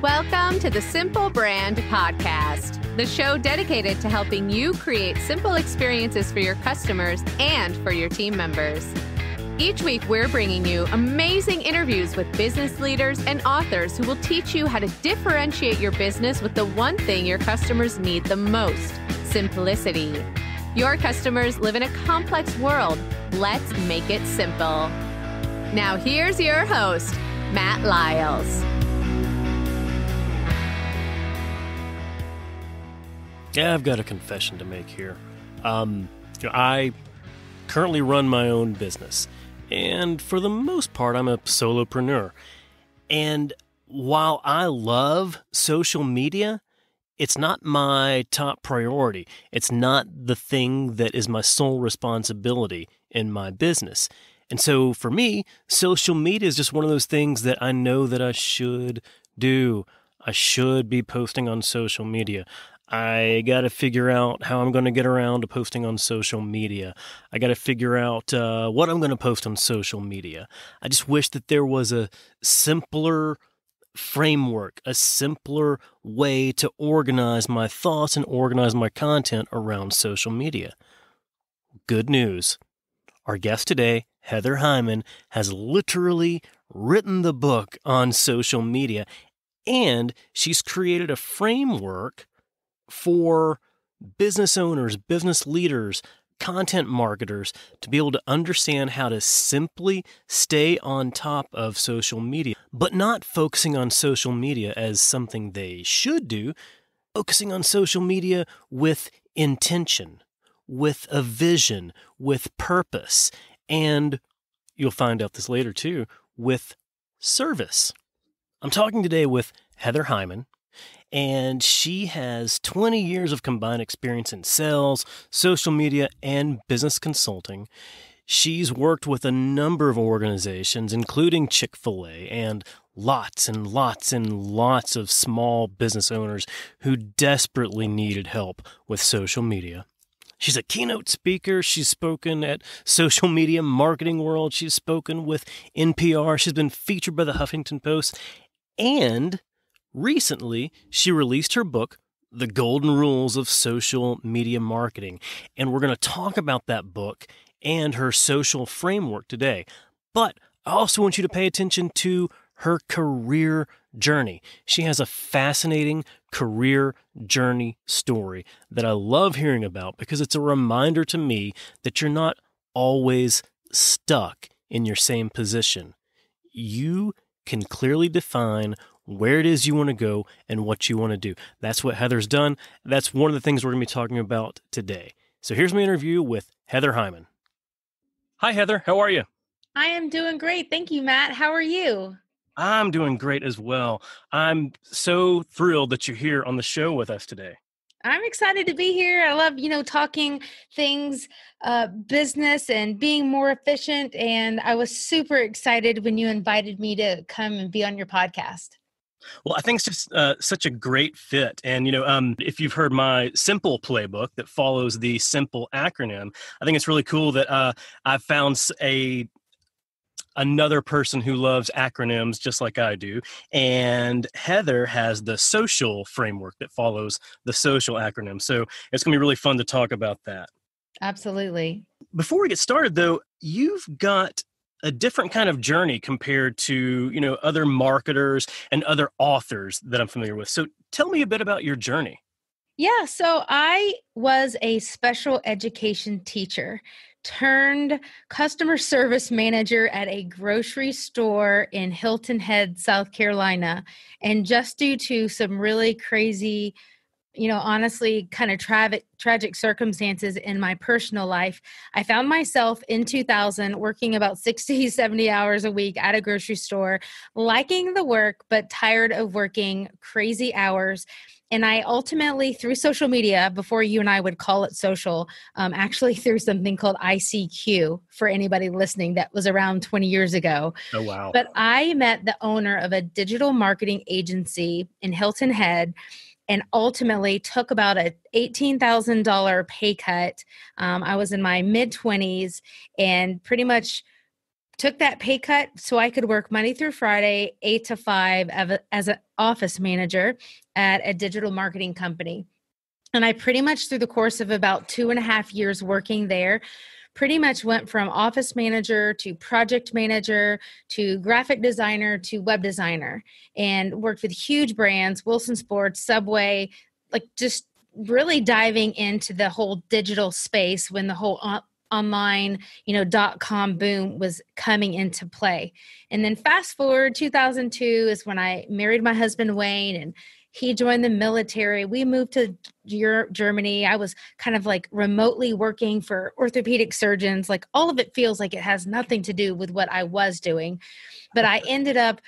Welcome to the Simple Brand Podcast, the show dedicated to helping you create simple experiences for your customers and for your team members. Each week, we're bringing you amazing interviews with business leaders and authors who will teach you how to differentiate your business with the one thing your customers need the most: simplicity. Your customers live in a complex world. Let's make it simple. Now, here's your host, Matt Lyles. Yeah, I've got a confession to make here. I currently run my own business, and for the most part, I'm a solopreneur. And while I love social media, it's not my top priority. It's not the thing that is my sole responsibility in my business. And so for me, social media is just one of those things that I know that I should do. I should be posting on social media. I got to figure out how I'm going to get around to posting on social media. I got to figure out what I'm going to post on social media. I just wish that there was a simpler framework, a simpler way to organize my thoughts and organize my content around social media. Good news. Our guest today, Heather Heuman, has literally written the book on social media, and she's created a framework for business owners, business leaders, content marketers to be able to understand how to simply stay on top of social media, but not focusing on social media as something they should do, focusing on social media with intention, with a vision, with purpose, and you'll find out this later too, with service. I'm talking today with Heather Heuman, and she has 20 years of combined experience in sales, social media, and business consulting. She's worked with a number of organizations, including Chick-fil-A, and lots and lots and lots of small business owners who desperately needed help with social media. She's a keynote speaker. She's spoken at Social Media Marketing World. She's spoken with NPR. She's been featured by the Huffington Post, and recently, she released her book, The Golden Rules of Social Media Marketing, and we're going to talk about that book and her social framework today. But I also want you to pay attention to her career journey. She has a fascinating career journey story that I love hearing about because it's a reminder to me that you're not always stuck in your same position. You can clearly define where it is you want to go and what you want to do. That's what Heather's done. That's one of the things we're going to be talking about today. So here's my interview with Heather Heuman. Hi, Heather. How are you? I am doing great. Thank you, Matt. How are you? I'm doing great as well. I'm so thrilled that you're here on the show with us today. I'm excited to be here. I love, talking things, business and being more efficient. And I was super excited when you invited me to come and be on your podcast. Well, I think it's just such a great fit. And, if you've heard my SIMPLE playbook that follows the SIMPLE acronym, I think it's really cool that I found another person who loves acronyms just like I do. And Heather has the social framework that follows the social acronym. So it's going to be really fun to talk about that. Absolutely. Before we get started, though, you've got a different kind of journey compared to, other marketers and other authors that I'm familiar with. So tell me a bit about your journey. Yeah, so I was a special education teacher turned customer service manager at a grocery store in Hilton Head, South Carolina. And just due to some really crazy, honestly, kind of tragic circumstances in my personal life, I found myself in 2000 working about 60, 70 hours a week at a grocery store, liking the work, but tired of working crazy hours. And I ultimately, through social media, before you and I would call it social, actually through something called ICQ for anybody listening that was around 20 years ago. Oh, wow. But I met the owner of a digital marketing agency in Hilton Head and ultimately took about a $18,000 pay cut. I was in my mid-20s and pretty much took that pay cut so I could work Monday through Friday, 8 to 5 as an office manager at a digital marketing company. And I pretty much, through the course of about 2.5 years working there, pretty much went from office manager to project manager to graphic designer to web designer, and worked with huge brands, Wilson Sports, Subway, like just really diving into the whole digital space when the whole online, .com boom was coming into play. And then fast forward 2002 is when I married my husband, Wayne, and he joined the military. We moved to Germany. I was kind of like remotely working for orthopedic surgeons. Like all of it feels like it has nothing to do with what I was doing. But I ended up,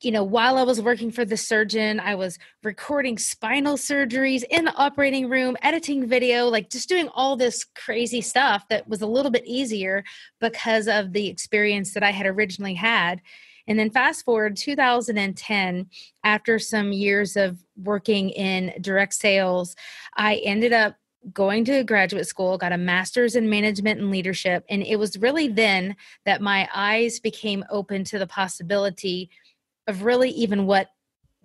while I was working for the surgeon, I was recording spinal surgeries in the operating room, editing video, like just doing all this crazy stuff that was a little bit easier because of the experience that I had originally had. And then fast forward 2010, after some years of working in direct sales, I ended up going to graduate school, got a master's in management and leadership. And it was really then that my eyes became open to the possibility of really even what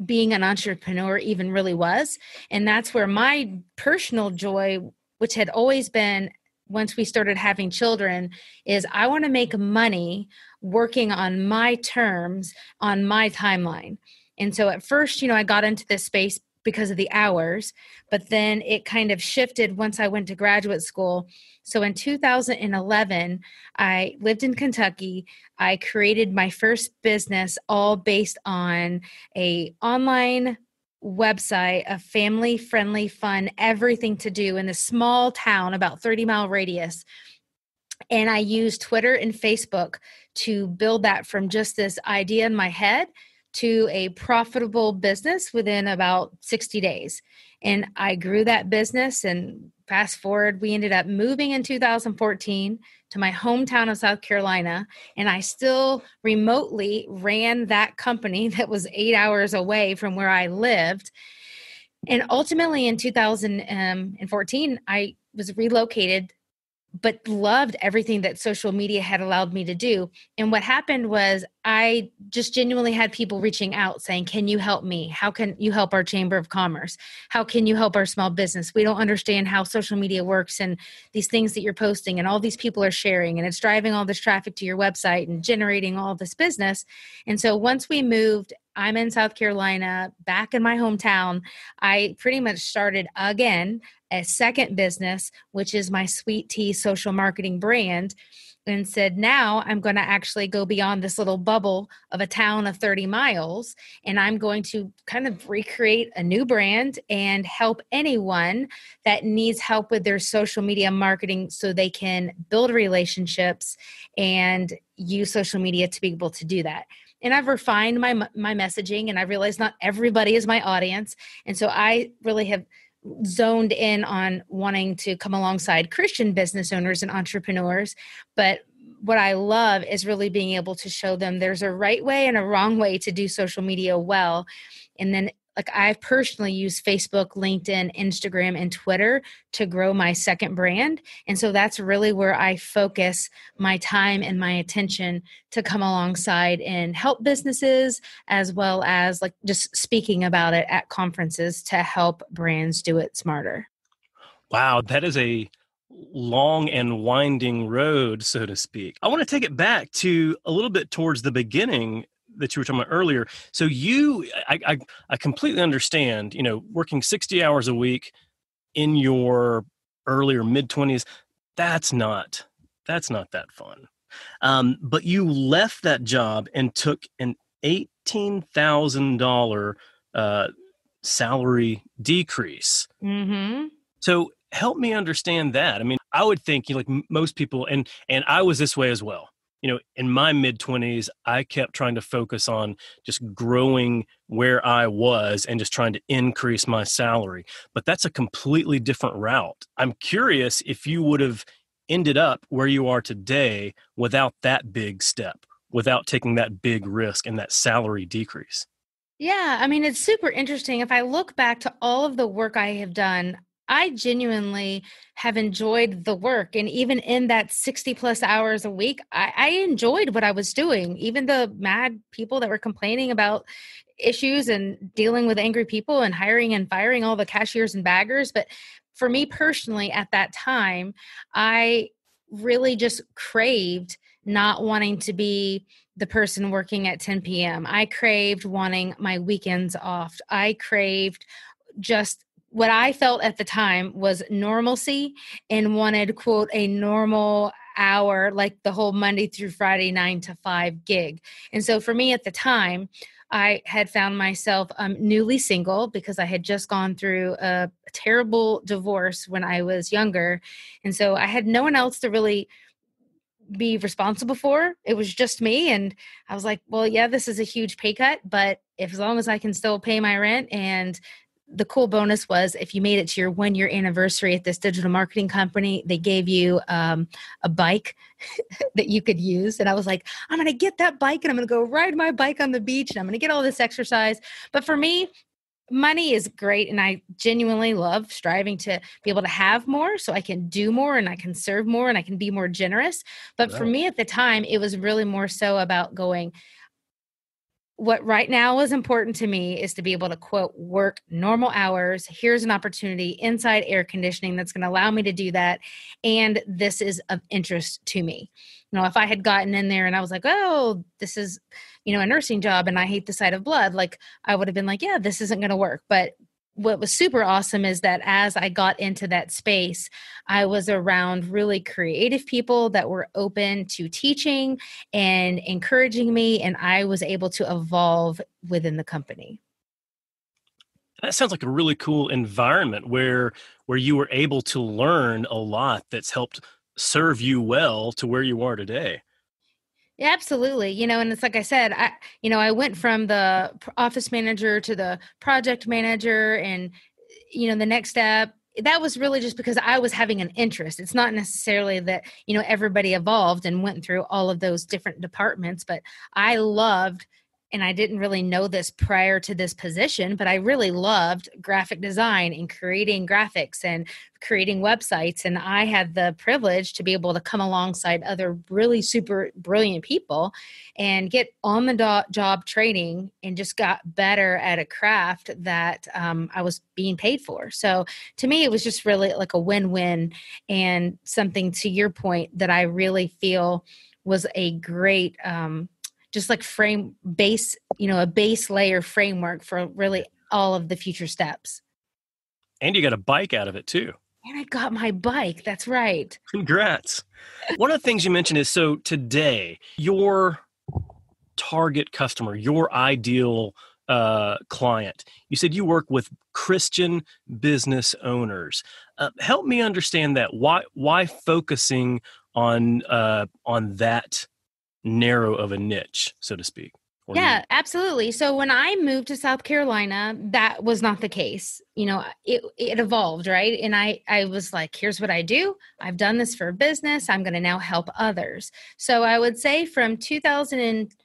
being an entrepreneur even really was. And that's where my personal joy, which had always been once we started having children, is I want to make money working on my terms, on my timeline. And so at first, I got into this space because of the hours, but then it kind of shifted once I went to graduate school. So in 2011, I lived in Kentucky. I created my first business all based on a online website, a family-friendly, fun, everything to do in a small town, about 30-mile radius. And I used Twitter and Facebook to build that from just this idea in my head to a profitable business within about 60 days. And I grew that business, and fast forward, we ended up moving in 2014 to my hometown of South Carolina. And I still remotely ran that company that was 8 hours away from where I lived. And ultimately in 2014, I was relocated, but loved everything that social media had allowed me to do. And what happened was I just genuinely had people reaching out saying, can you help me? How can you help our Chamber of Commerce? How can you help our small business? We don't understand how social media works and these things that you're posting and all these people are sharing, and it's driving all this traffic to your website and generating all this business. And so once we moved, I'm in South Carolina, back in my hometown, I pretty much started again a second business, which is my Sweet Tea social marketing brand, and said, now I'm going to actually go beyond this little bubble of a town of 30 miles, and I'm going to kind of recreate a new brand and help anyone that needs help with their social media marketing so they can build relationships and use social media to be able to do that. And I've refined my messaging, and I realized not everybody is my audience. And so I really have zoned in on wanting to come alongside Christian business owners and entrepreneurs. But what I love is really being able to show them there's a right way and a wrong way to do social media well. And then like I personally use Facebook, LinkedIn, Instagram, and Twitter to grow my second brand. And so that's really where I focus my time and my attention to come alongside and help businesses, as well as like just speaking about it at conferences to help brands do it smarter. Wow, that is a long and winding road, so to speak. I want to take it back to a little bit towards the beginning that you were talking about earlier. So I completely understand, working 60 hours a week in your early or mid 20s, that's not that fun. But you left that job and took an $18,000 salary decrease. Mm-hmm. So help me understand that. I mean, I would think, like most people, and I was this way as well. In my mid-20s, I kept trying to focus on just growing where I was and just trying to increase my salary. But that's a completely different route. I'm curious if you would have ended up where you are today without that big step, without taking that big risk and that salary decrease. Yeah, I mean, it's super interesting. If I look back to all of the work I have done, I genuinely have enjoyed the work. And even in that 60 plus hours a week, I enjoyed what I was doing. Even the mad people that were complaining about issues and dealing with angry people and hiring and firing all the cashiers and baggers. But for me personally, at that time, I really just craved not wanting to be the person working at 10 p.m. I craved wanting my weekends off. I craved just what I felt at the time was normalcy and wanted, quote, a normal hour, like the whole Monday through Friday, 9 to 5 gig. And so for me at the time, I had found myself newly single because I had just gone through a terrible divorce when I was younger. And so I had no one else to really be responsible for. It was just me. And I was like, well, yeah, this is a huge pay cut, but if, as long as I can still pay my rent. And the cool bonus was if you made it to your 1 year anniversary at this digital marketing company, they gave you a bike that you could use. And I was like, I'm going to get that bike and I'm going to go ride my bike on the beach and I'm going to get all this exercise. But for me, money is great. And I genuinely love striving to be able to have more so I can do more and I can serve more and I can be more generous. But for me at the time, it was really more so about going, what right now is important to me is to be able to, quote, work normal hours. Here's an opportunity inside air conditioning that's going to allow me to do that. And this is of interest to me. If I had gotten in there and I was like, oh, this is, a nursing job and I hate the sight of blood, like I would have been like, yeah, this isn't going to work. But what was super awesome is that as I got into that space, I was around really creative people that were open to teaching and encouraging me, and I was able to evolve within the company. That sounds like a really cool environment where you were able to learn a lot that's helped serve you well to where you are today. Yeah, absolutely. And it's like I said, I went from the office manager to the project manager and, the next step, that was really just because I was having an interest. It's not necessarily that, everybody evolved and went through all of those different departments, but I loved, and I didn't really know this prior to this position, but I really loved graphic design and creating graphics and creating websites. And I had the privilege to be able to come alongside other really super brilliant people and get on the job training and just got better at a craft that I was being paid for. So to me, it was just really like a win-win, and something, to your point, that I really feel was a great just like a base layer framework for really all of the future steps. And you got a bike out of it too. And I got my bike. That's right. Congrats. One of the things you mentioned is, so today, your target customer, your ideal client, you said you work with Christian business owners. Help me understand that. Why focusing on that narrow of a niche, so to speak? Yeah, absolutely. So when I moved to South Carolina, that was not the case. It evolved, right? And I was like, here's what I do. I've done this for business. I'm going to now help others. So I would say from 2000 and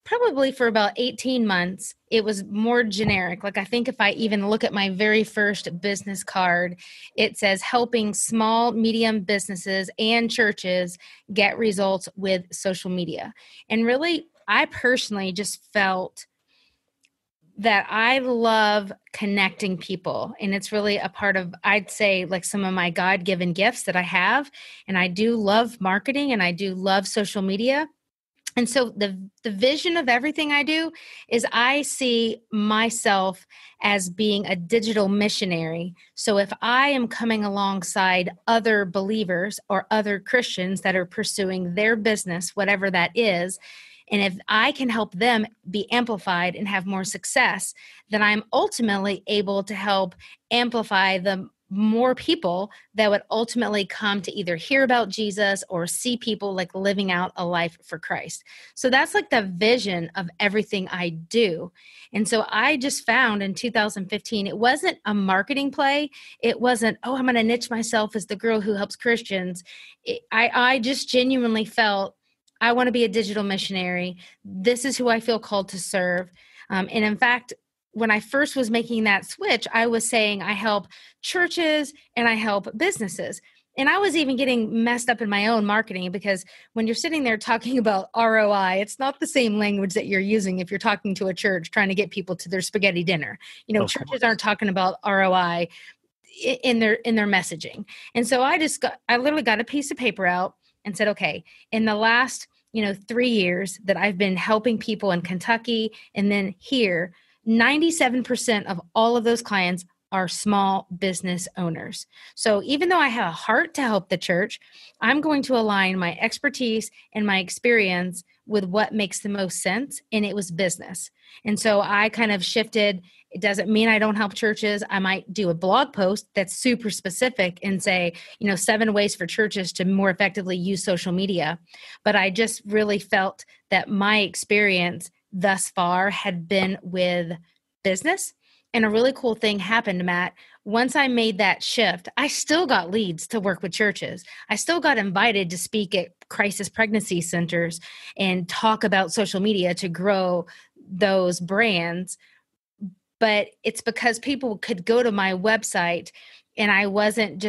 probably for about 18 months, it was more generic. Like I think if I even look at my very first business card, it says helping small, medium businesses and churches get results with social media. And really, I personally just felt that I love connecting people. And it's really a part of, I'd say, like some of my God-given gifts that I have. And I do love marketing and I do love social media. And so the vision of everything I do is I see myself as being a digital missionary. So if I am coming alongside other believers or other Christians that are pursuing their business, whatever that is, and if I can help them be amplified and have more success, then I'm ultimately able to help amplify the more people that would ultimately come to either hear about Jesus or see people like living out a life for Christ. So that's like the vision of everything I do. And so I just found in 2015, it wasn't a marketing play. It wasn't, oh, I'm going to niche myself as the girl who helps Christians. I just genuinely felt, I want to be a digital missionary. This is who I feel called to serve. And in fact, when I first was making that switch, I was saying I help churches and I help businesses. And I was even getting messed up in my own marketing, because when you're sitting there talking about ROI, it's not the same language that you're using if you're talking to a church trying to get people to their spaghetti dinner. Of Churches course. aren't talking about ROI in their messaging. And so I literally got a piece of paper out and said, okay, in the last 3 years that I've been helping people in Kentucky and then here, 97% of all of those clients are small business owners. So even though I have a heart to help the church, I'm going to align my expertise and my experience with what makes the most sense. And it was business. And so I kind of shifted. It doesn't mean I don't help churches. I might do a blog post that's super specific and say, 7 ways for churches to more effectively use social media. But I just really felt that my experience thus far had been with business. And a really cool thing happened, Matt. Once I made that shift, I still got leads to work with churches. I still got invited to speak at crisis pregnancy centers and talk about social media to grow those brands. But it's because people could go to my website and I wasn't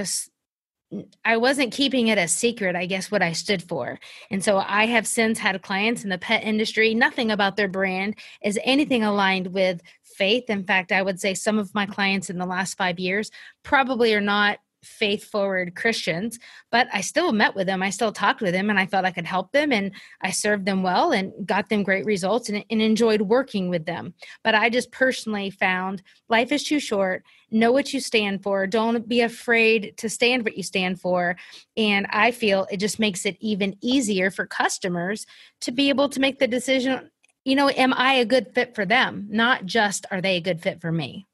keeping it a secret, I guess, what I stood for. And so I have since had clients in the pet industry. Nothing about their brand is anything aligned with faith. In fact, I would say some of my clients in the last 5 years probably are not faith-forward Christians, but I still met with them. I still talked with them, and I felt I could help them, and I served them well and got them great results and enjoyed working with them. But I just personally found life is too short. Know what you stand for. Don't be afraid to stand what you stand for. And I feel it just makes it even easier for customers to be able to make the decision, am I a good fit for them? Not just, are they a good fit for me?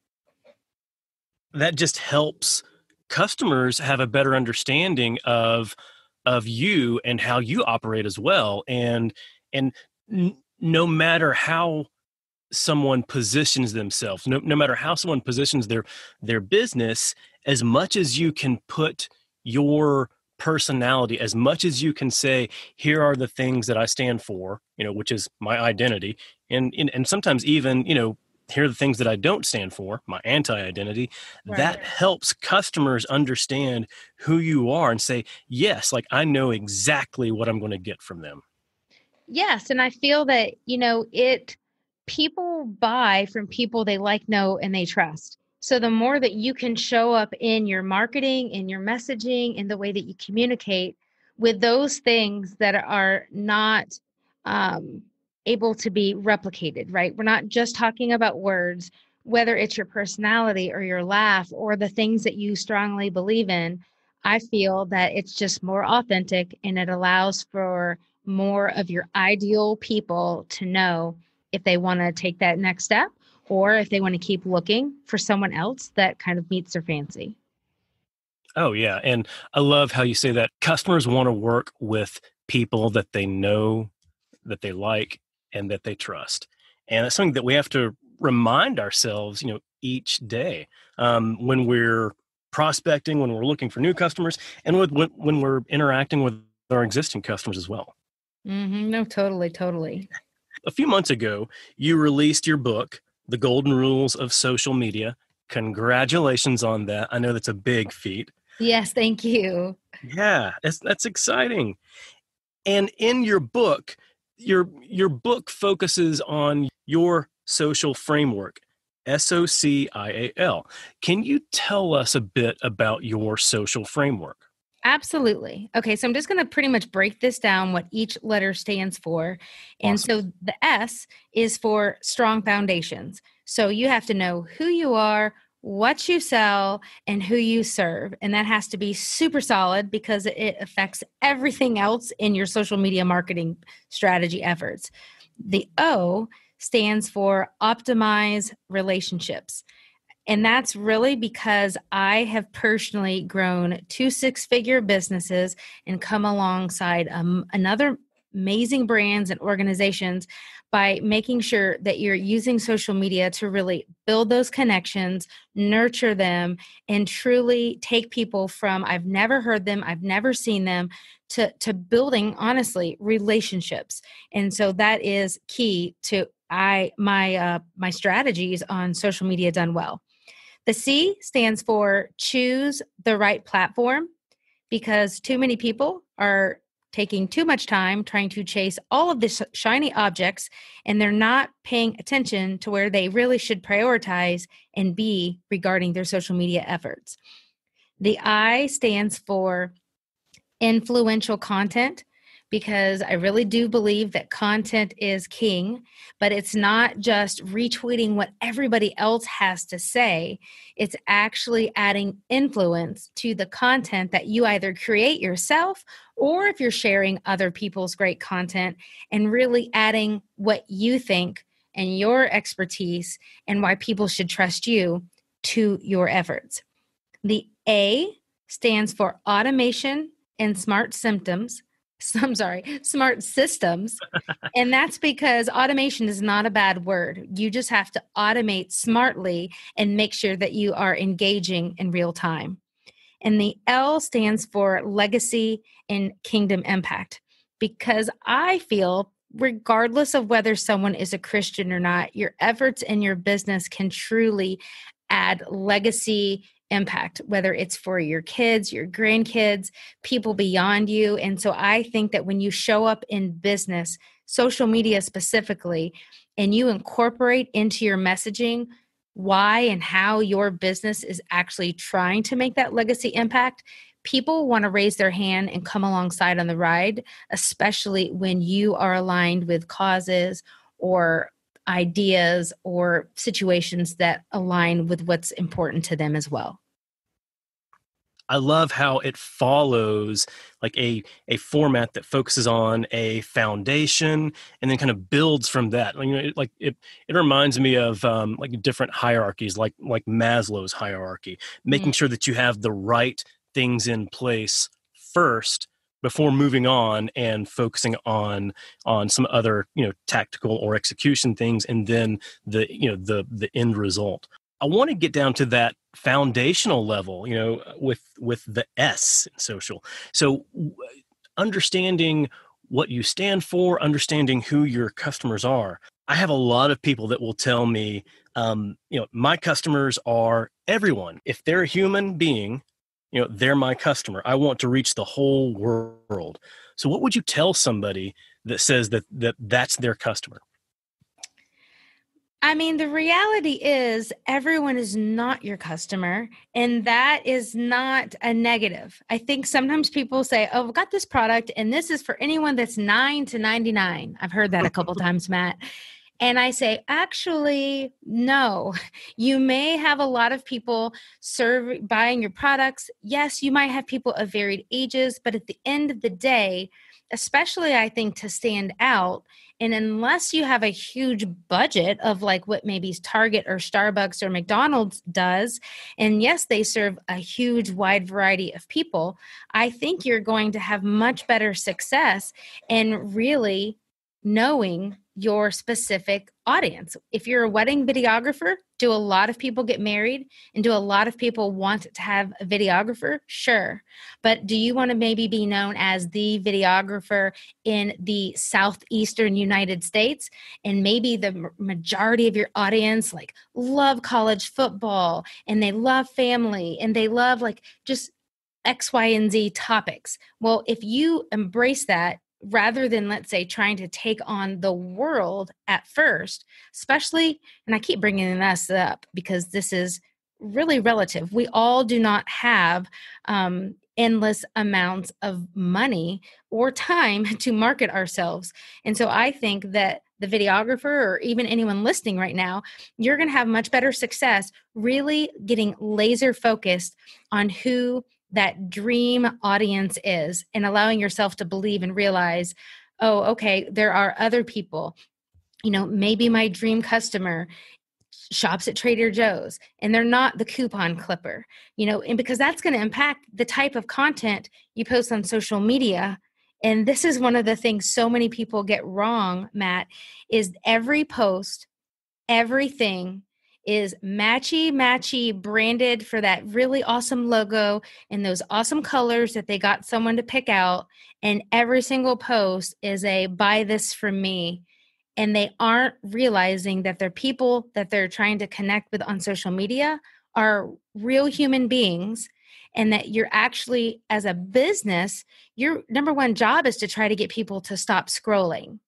That just helps customers have a better understanding of you and how you operate as well. And no matter how someone positions themselves, no matter how someone positions their business, as much as you can put your personality, as much as you can say, here are the things that I stand for, which is my identity, and sometimes even, here are the things that I don't stand for, my anti-identity. Right. That helps customers understand who you are and say, yes, like I know exactly what I'm going to get from them. Yes. And I feel that, people buy from people they like, know, and they trust. So the more that you can show up in your marketing, in your messaging, in the way that you communicate with those things that are not um, able to be replicated, right? We're not just talking about words, whether it's your personality or your laugh or the things that you strongly believe in. I feel that it's just more authentic, and it allows for more of your ideal people to know if they want to take that next step or if they want to keep looking for someone else that kind of meets their fancy. Oh, yeah. And I love how you say that customers want to work with people that they know, that they like, and that they trust. And it's something that we have to remind ourselves, each day when we're prospecting, when we're looking for new customers, and when we're interacting with our existing customers as well. Mm-hmm. No, totally, totally. A few months ago, you released your book, The Golden Rules of Social Media. Congratulations on that. I know that's a big feat. Yes, thank you. Yeah, that's exciting. And in your book, your book focuses on your social framework, SOCIAL. Can you tell us a bit about your social framework? Absolutely. Okay, so I'm just going to pretty much break this down, what each letter stands for. And Awesome. so the S is for strong foundations. So you have to know who you are, what you sell, and who you serve. And that has to be super solid because it affects everything else in your social media marketing strategy efforts. The O stands for optimize relationships. And that's really because I have personally grown 2 six-figure businesses and come alongside another amazing brands and organizations by making sure that you're using social media to really build those connections, nurture them, and truly take people from I've never heard them, I've never seen them, to building, honestly, relationships. And so that is key to my strategies on social media done well. The C stands for choose the right platform, because too many people are taking too much time trying to chase all of the shiny objects, and they're not paying attention to where they really should prioritize and be regarding their social media efforts. The I stands for influential content, because I really do believe that content is king, but it's not just retweeting what everybody else has to say. It's actually adding influence to the content that you either create yourself, or if you're sharing other people's great content, and really adding what you think and your expertise and why people should trust you to your efforts. The A stands for automation and smart systems. Smart systems. And that's because automation is not a bad word. You just have to automate smartly and make sure that you are engaging in real time. And the L stands for legacy and kingdom impact, because I feel regardless of whether someone is a Christian or not, your efforts in your business can truly add legacy impact, whether it's for your kids, your grandkids, people beyond you. And so I think that when you show up in business, social media specifically, and you incorporate into your messaging why and how your business is actually trying to make that legacy impact, people want to raise their hand and come alongside on the ride, especially when you are aligned with causes or ideas or situations that align with what's important to them as well. I love how it follows like a format that focuses on a foundation and then kind of builds from that. It reminds me of like different hierarchies, like Maslow's hierarchy, making sure that you have the right things in place first before moving on and focusing on some other, tactical or execution things, and then the end result. I want to get down to that foundational level, with the S in social. So understanding what you stand for, understanding who your customers are. I have a lot of people that will tell me, my customers are everyone. If they're a human being, they're my customer. I want to reach the whole world. So what would you tell somebody that says that's their customer? I mean, the reality is everyone is not your customer, and that is not a negative. I think sometimes people say, oh, I've got this product and this is for anyone that's 9 to 99. I've heard that a couple times, Matt. And I say, actually, no. You may have a lot of people buying your products. Yes, you might have people of varied ages, but at the end of the day, especially I think to stand out, and unless you have a huge budget of like what maybe Target or Starbucks or McDonald's does, and yes, they serve a huge wide variety of people, I think you're going to have much better success in really knowing your specific audience. If you're a wedding videographer, do a lot of people get married, and do a lot of people want to have a videographer? Sure. But do you want to maybe be known as the videographer in the southeastern United States? And maybe the majority of your audience like love college football, and they love family, and they love like just X, Y, and Z topics. Well, if you embrace that, rather than, let's say, trying to take on the world at first, especially, and I keep bringing this up because this is really relative. We all do not have endless amounts of money or time to market ourselves. And so I think that the videographer, or even anyone listening right now, you're going to have much better success really getting laser focused on who that dream audience is, and allowing yourself to believe and realize, oh, okay, there are other people. Maybe my dream customer shops at Trader Joe's and they're not the coupon clipper, and because that's going to impact the type of content you post on social media. And this is one of the things so many people get wrong, Matt, is every post, everything is matchy branded for that really awesome logo and those awesome colors that they got someone to pick out. And every single post is a buy this from me. and they aren't realizing that their people that they're trying to connect with on social media are real human beings, and that you're actually, as a business, your number one job is to try to get people to stop scrolling.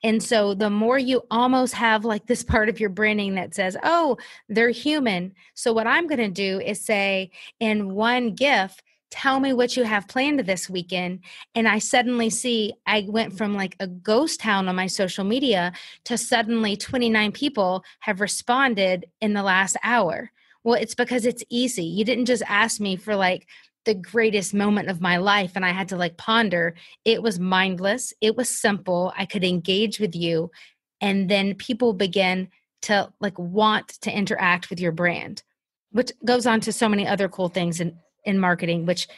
And so the more you almost have like this part of your branding that says, oh, they're human. So what I'm going to do is say in one GIF, tell me what you have planned this weekend. And I suddenly see I went from like a ghost town on my social media to suddenly 29 people have responded in the last hour. Well, it's because it's easy. You didn't just ask me for like the greatest moment of my life and I had to like ponder. It was mindless. It was simple. I could engage with you. And then people begin to like want to interact with your brand, which goes on to so many other cool things in marketing, which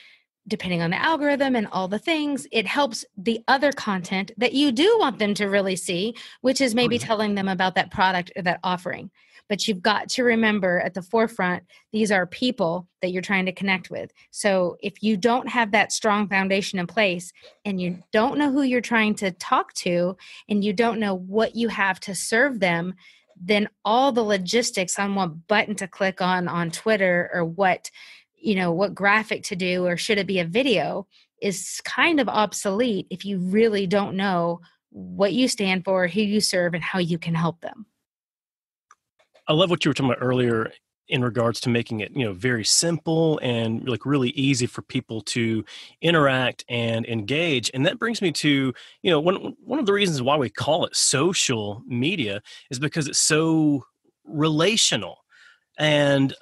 depending on the algorithm and all the things, it helps the other content that you do want them to really see, which is maybe telling them about that product or that offering. But you've got to remember at the forefront, these are people that you're trying to connect with. So if you don't have that strong foundation in place and you don't know who you're trying to talk to and you don't know what you have to serve them, then all the logistics on what button to click on Twitter or what graphic to do or should it be a video is kind of obsolete if you really don't know what you stand for, who you serve, and how you can help them. I love what you were talking about earlier in regards to making it, very simple and like really easy for people to interact and engage. And that brings me to, one of the reasons why we call it social media is because it's so relational. And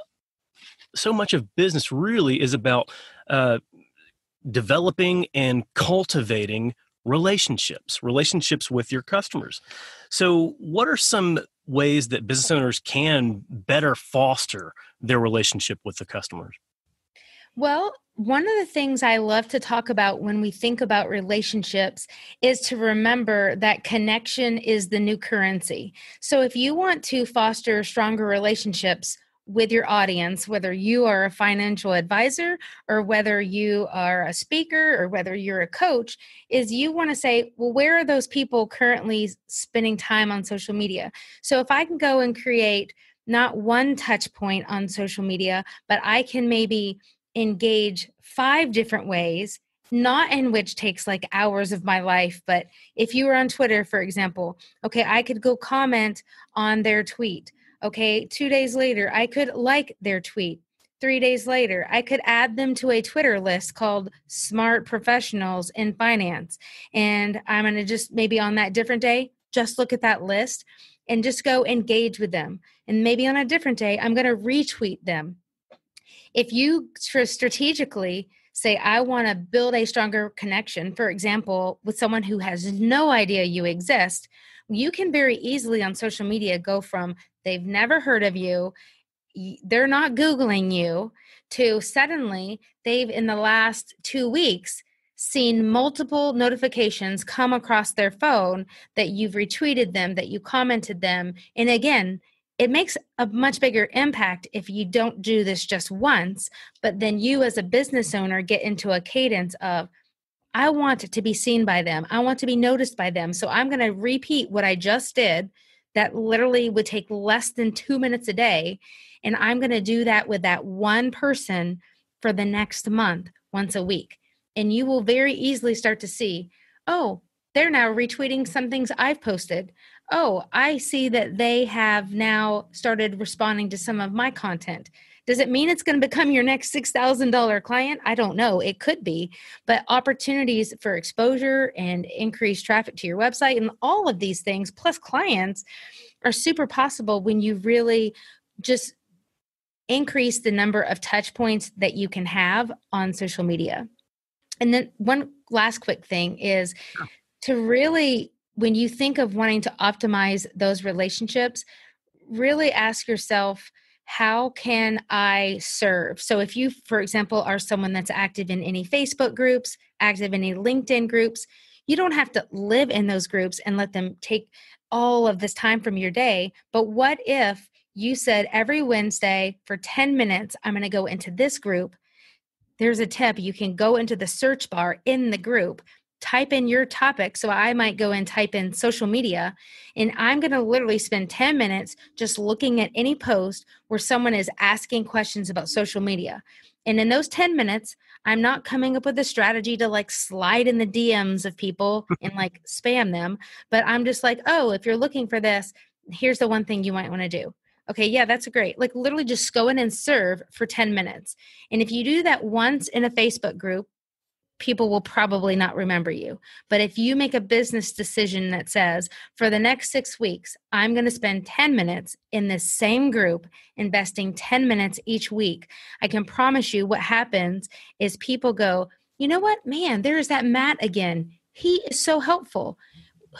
so much of business really is about developing and cultivating relationships with your customers. So what are some ways that business owners can better foster their relationship with the customers? Well, one of the things I love to talk about when we think about relationships is to remember that connection is the new currency. So if you want to foster stronger relationships with your audience, whether you are a financial advisor or whether you are a speaker or whether you're a coach, is you want to say, well, where are those people currently spending time on social media? So if I can go and create not one touch point on social media, but I can maybe engage 5 different ways, not in which takes like hours of my life, but if you were on Twitter, for example, okay, I could go comment on their tweet. Okay, 2 days later, I could like their tweet. 3 days later, I could add them to a Twitter list called Smart Professionals in Finance. And I'm going to just maybe on that different day, just look at that list and just go engage with them. And maybe on a different day, I'm going to retweet them. If you strategically say, I want to build a stronger connection, for example, with someone who has no idea you exist, you can very easily on social media go from they've never heard of you, they're not Googling you, to suddenly they've in the last 2 weeks seen multiple notifications come across their phone that you've retweeted them, that you commented them. And again, it makes a much bigger impact if you don't do this just once, but then you as a business owner get into a cadence of, I want to be seen by them. I want to be noticed by them. So I'm going to repeat what I just did that literally would take less than 2 minutes a day. And I'm going to do that with that one person for the next month, once a week. And you will very easily start to see, oh, they're now retweeting some things I've posted. Oh, I see that they have now started responding to some of my content. Does it mean it's going to become your next $6,000 client? I don't know. It could be. But opportunities for exposure and increased traffic to your website and all of these things, plus clients, are super possible when you really just increase the number of touch points that you can have on social media. And then one last quick thing is to really, when you think of wanting to optimize those relationships, really ask yourself, how can I serve? So if you, for example, are someone that's active in any Facebook groups, active in any LinkedIn groups, you don't have to live in those groups and let them take all of this time from your day. But what if you said every Wednesday for 10 minutes, I'm going to go into this group. There's a tip. You can go into the search bar in the group type in your topic. So I might go and type in social media, and I'm going to literally spend 10 minutes just looking at any post where someone is asking questions about social media. And in those 10 minutes, I'm not coming up with a strategy to like slide in the DMs of people and like spam them, but I'm just like, oh, if you're looking for this, here's the one thing you might want to do. Okay, yeah, that's great. Like literally just go in and serve for 10 minutes. And if you do that once in a Facebook group, people will probably not remember you. But if you make a business decision that says, for the next 6 weeks, I'm going to spend 10 minutes in this same group, investing 10 minutes each week, I can promise you what happens is people go, you know what, man, there's that Matt again. He is so helpful.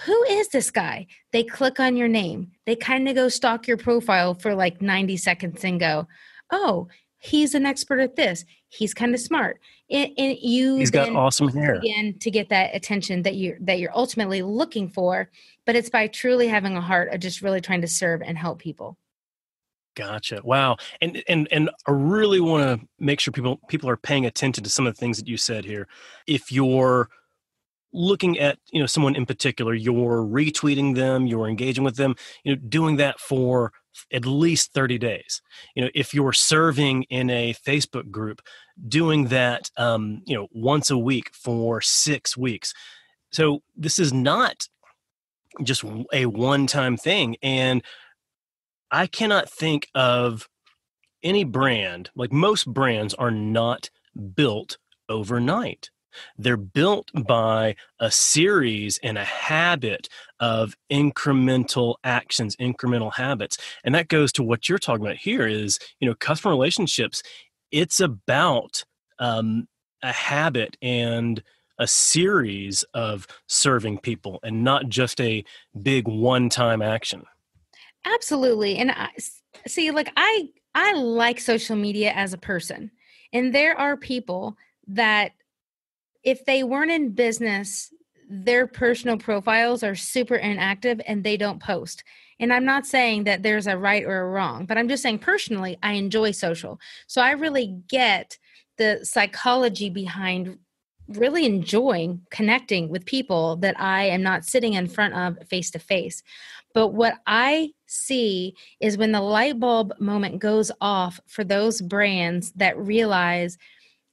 Who is this guy? They click on your name. They kind of go stalk your profile for like 90 seconds and go, oh, he's an expert at this. He's kind of smart. And you He's got awesome hair. begin to get that attention that you're ultimately looking for, but it's by truly having a heart of just really trying to serve and help people. Gotcha. Wow. And I really want to make sure people are paying attention to some of the things that you said here. If you're looking at, someone in particular, you're retweeting them, you're engaging with them, doing that for at least 30 days. If you're serving in a Facebook group, doing that, once a week for 6 weeks. So this is not just a one-time thing. And I cannot think of any brand, like most brands are not built overnight. They're built by a series and a habit of incremental actions, incremental habits. And that goes to what you're talking about here is, customer relationships. It's about a habit and a series of serving people and not just a big one-time action. Absolutely. And I see, like I like social media as a person. And there are people that if they weren't in business, their personal profiles are super inactive and they don't post. And I'm not saying that there's a right or a wrong, but I'm just saying personally, I enjoy social. So I really get the psychology behind really enjoying connecting with people that I am not sitting in front of face to face. But what I see is when the light bulb moment goes off for those brands that realize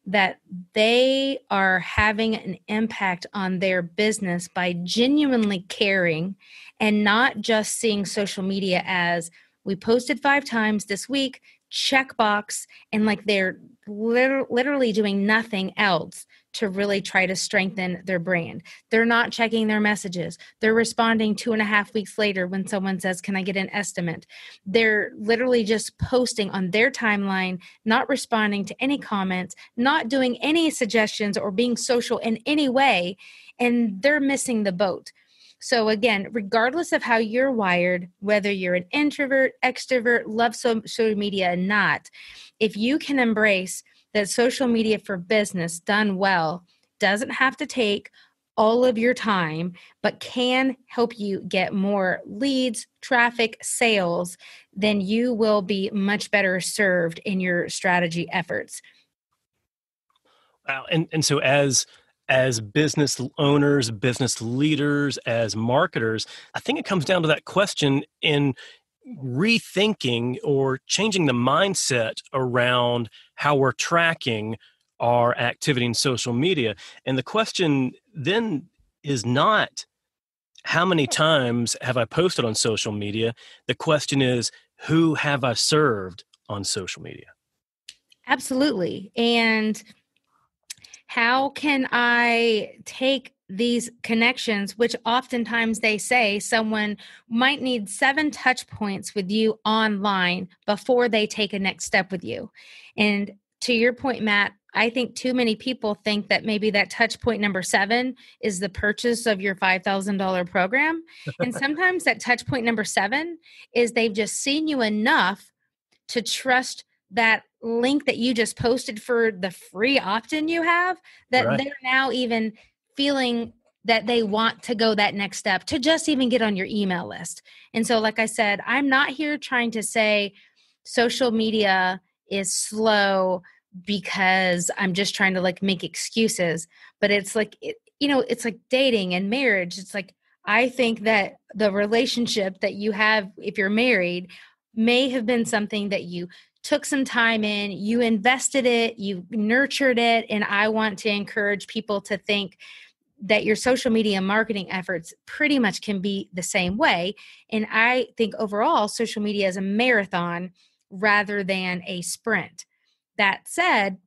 that they are having an impact on their business by genuinely caring and not just seeing social media as we posted 5 times this week, checkbox, and like they're literally doing nothing else to really try to strengthen their brand. They're not checking their messages. They're responding 2.5 weeks later when someone says, can I get an estimate? They're literally just posting on their timeline, not responding to any comments, not doing any suggestions or being social in any way, and they're missing the boat. So again, regardless of how you're wired, whether you're an introvert, extrovert, love social media or not, if you can embrace that social media for business done well doesn't have to take all of your time, but can help you get more leads, traffic, sales, then you will be much better served in your strategy efforts. Wow. And so as business owners, business leaders, as marketers, I think it comes down to that question in rethinking or changing the mindset around how we're tracking our activity in social media. And the question then is not how many times have I posted on social media? The question is, who have I served on social media? Absolutely. And how can I take these connections, which oftentimes they say someone might need 7 touch points with you online before they take a next step with you. And to your point, Matt, I think too many people think that maybe that touch point number 7 is the purchase of your $5,000 program. And sometimes that touch point number 7 is they've just seen you enough to trust that link that you just posted for the free opt-in you have, that Right. they're now even feeling that they want to go that next step to just even get on your email list. And so, like I said, I'm not here trying to say social media is slow because I'm just trying to like make excuses, but it's like it's like dating and marriage. It's like, I think that the relationship that you have, if you're married, may have been something that you took some time in, you invested it, you nurtured it. And I want to encourage people to think that your social media marketing efforts pretty much can be the same way. And I think overall, social media is a marathon rather than a sprint. That said,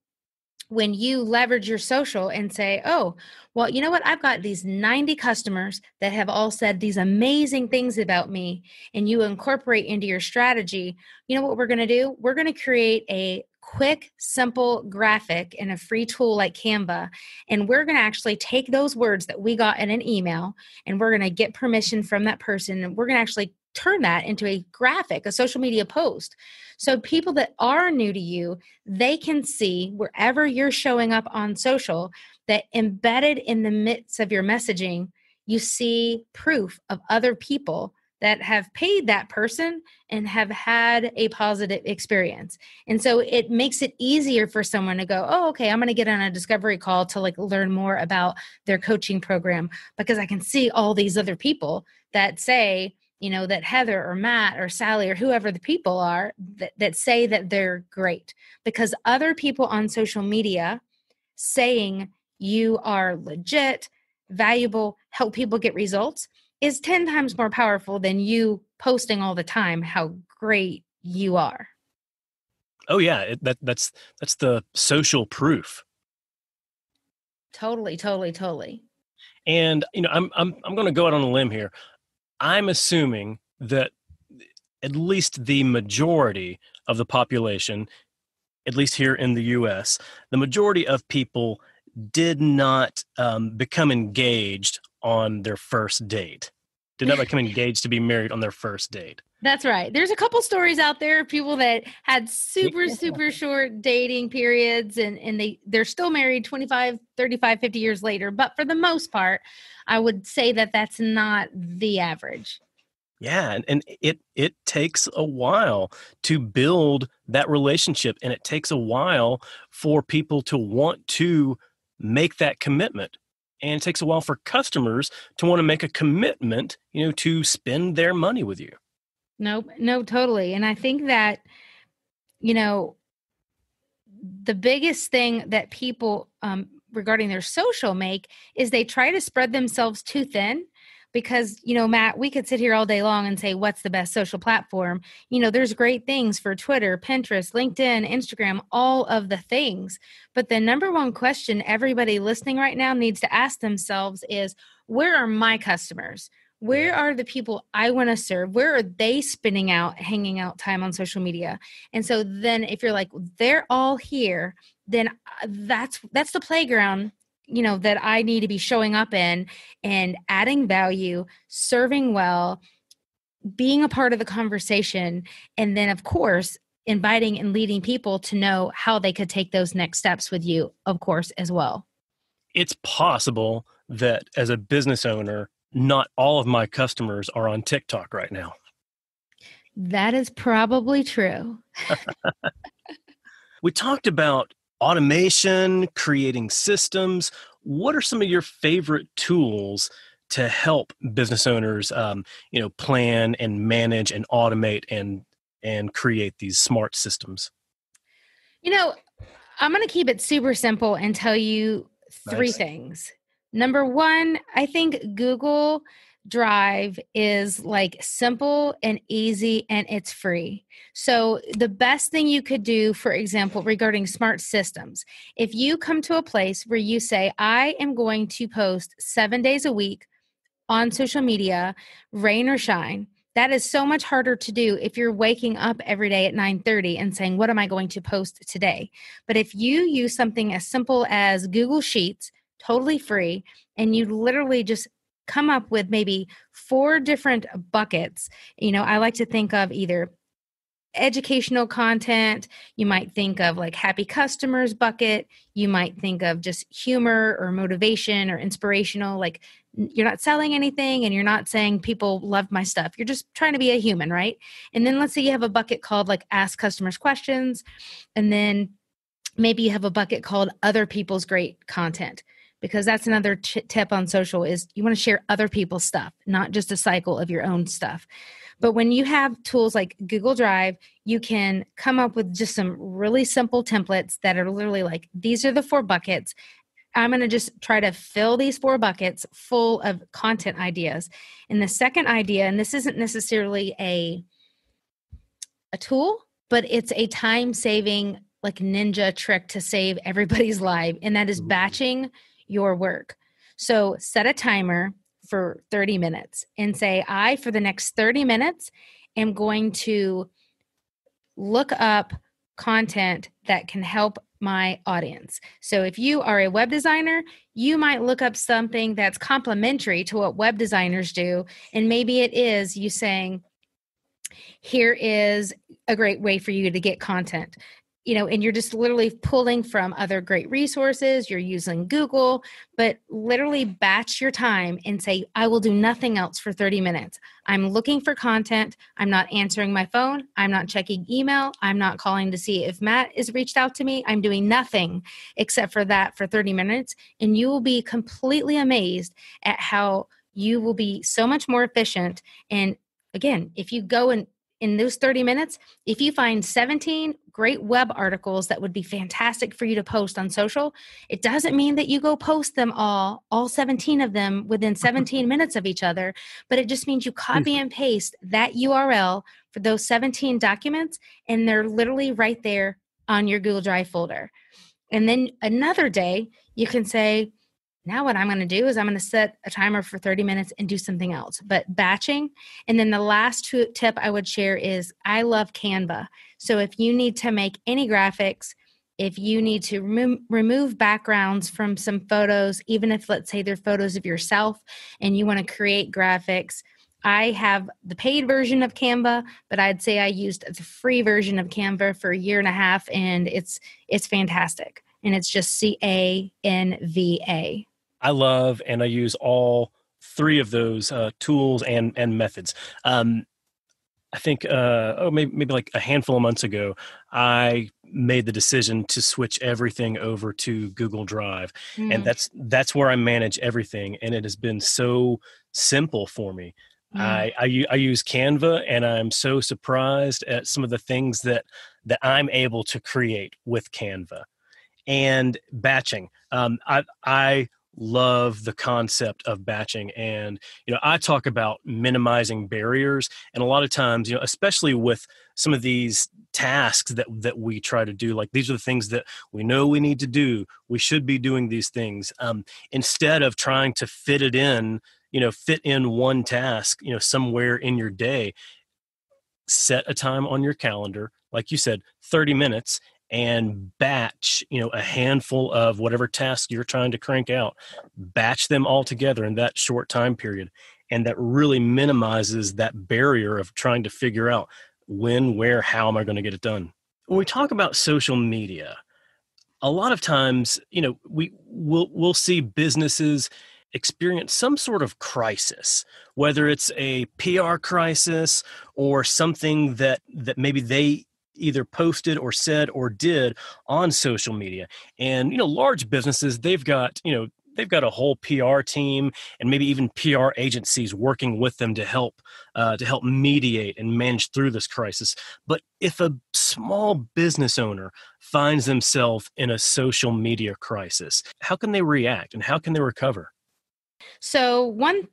when you leverage your social and say, oh, well, you know what? I've got these 90 customers that have all said these amazing things about me, and you incorporate into your strategy, you know what we're going to do? We're going to create a quick, simple graphic in a free tool like Canva. And we're going to actually take those words that we got in an email, and we're going to get permission from that person. And we're going to actually turn that into a graphic, a social media post. So people that are new to you, they can see wherever you're showing up on social that embedded in the midst of your messaging, you see proof of other people that have paid that person and have had a positive experience. And so it makes it easier for someone to go, oh, okay, I'm going to get on a discovery call to like learn more about their coaching program, because I can see all these other people that say, that Heather or Matt or Sally or whoever the people are that say that they're great, because other people on social media saying you are legit, valuable, help people get results is 10 times more powerful than you posting all the time how great you are. Oh yeah, that's the social proof. Totally. And I'm going to go out on a limb here. I'm assuming that at least the majority of the population, at least here in the U.S., the majority of people did not become engaged on their first date. Did not become engaged to be married on their first date. That's right. There's a couple stories out there of people that had super short dating periods and they're still married 25, 35, 50 years later. But for the most part, I would say that that's not the average. Yeah, and it takes a while to build that relationship, and it takes a while for people to want to make that commitment. And it takes a while for customers to want to make a commitment, to spend their money with you. No, totally. And I think that, the biggest thing that people regarding their social make is they try to spread themselves too thin. Because, Matt, we could sit here all day long and say, what's the best social platform? There's great things for Twitter, Pinterest, LinkedIn, Instagram, all of the things. But the number one question everybody listening right now needs to ask themselves is, where are my customers? Where are the people I want to serve? Where are they spending out, hanging out time on social media? And so then if you're like, they're all here, then that's the playground that I need to be showing up in and adding value, serving well, being a part of the conversation. And then, of course, inviting and leading people to know how they could take those next steps with you, of course, as well. It's possible that as a business owner, not all of my customers are on TikTok right now. That is probably true. We talked about automation, creating systems. What are some of your favorite tools to help business owners, plan and manage and automate and create these smart systems? I'm going to keep it super simple and tell you three things. Number one, I think Google Drive is like simple and easy and it's free. So the best thing you could do, for example, regarding smart systems, if you come to a place where you say, I am going to post 7 days a week on social media, rain or shine, that is so much harder to do if you're waking up every day at 9:30 and saying, what am I going to post today? But if you use something as simple as Google Sheets, totally free, and you literally just come up with maybe 4 different buckets. I like to think of either educational content, you might think of like happy customers bucket, you might think of just humor or motivation or inspirational, like you're not selling anything and you're not saying people love my stuff. You're just trying to be a human, right? And then let's say you have a bucket called like ask customers questions, and then maybe you have a bucket called other people's great content. because that's another tip on social is you want to share other people's stuff, not just a cycle of your own stuff. But when you have tools like Google Drive, you can come up with just some really simple templates that are literally like, these are the 4 buckets. I'm going to just try to fill these 4 buckets full of content ideas. And the second idea, and this isn't necessarily a tool, but it's a time-saving like ninja trick to save everybody's life, and that is batching your work. So set a timer for 30 minutes and say, for the next 30 minutes, am going to look up content that can help my audience. So if you are a web designer, you might look up something that's complementary to what web designers do. And maybe it is you saying, here is a great way for you to get content. And you're just literally pulling from other great resources. You're using Google, but literally batch your time and say, I will do nothing else for 30 minutes. I'm looking for content. I'm not answering my phone. I'm not checking email. I'm not calling to see if Matt has reached out to me. I'm doing nothing except for that for 30 minutes. And you will be completely amazed at how you will be so much more efficient. And again, if you go in those 30 minutes, if you find 17 great web articles that would be fantastic for you to post on social, it doesn't mean that you go post them all 17 of them within 17 minutes of each other, but it just means you copy and paste that URL for those 17 documents, and they're literally right there on your Google Drive folder. And then another day, you can say, now what I'm going to do is I'm going to set a timer for 30 minutes and do something else, but batching. And then the last tip I would share is I love Canva. So if you need to make any graphics, if you need to remove backgrounds from some photos, even if let's say they're photos of yourself and you want to create graphics, I have the paid version of Canva, but I'd say I used the free version of Canva for 1.5 years, and it's fantastic. And it's just Canva. I love and I use all 3 of those tools and methods. I think maybe like a handful of months ago, I made the decision to switch everything over to Google Drive, and that's where I manage everything, and it has been so simple for me. I use Canva, and I'm so surprised at some of the things that I'm able to create with Canva. And batching. I love the concept of batching, and I talk about minimizing barriers, and a lot of times, especially with some of these tasks that we try to do, like these are the things that we know we need to do. We should be doing these things instead of trying to fit in one task, somewhere in your day. Set a time on your calendar, like you said, 30 minutes, and batch, a handful of whatever tasks you're trying to crank out, batch them all together in that short time period. And that really minimizes that barrier of trying to figure out when, where, how am I going to get it done? When we talk about social media, a lot of times, we'll see businesses experience some sort of crisis, whether it's a PR crisis or something that maybe they either posted or said or did on social media. And large businesses, they've got a whole PR team and maybe even PR agencies working with them to help mediate and manage through this crisis. But if a small business owner finds themselves in a social media crisis, how can they react and how can they recover? So one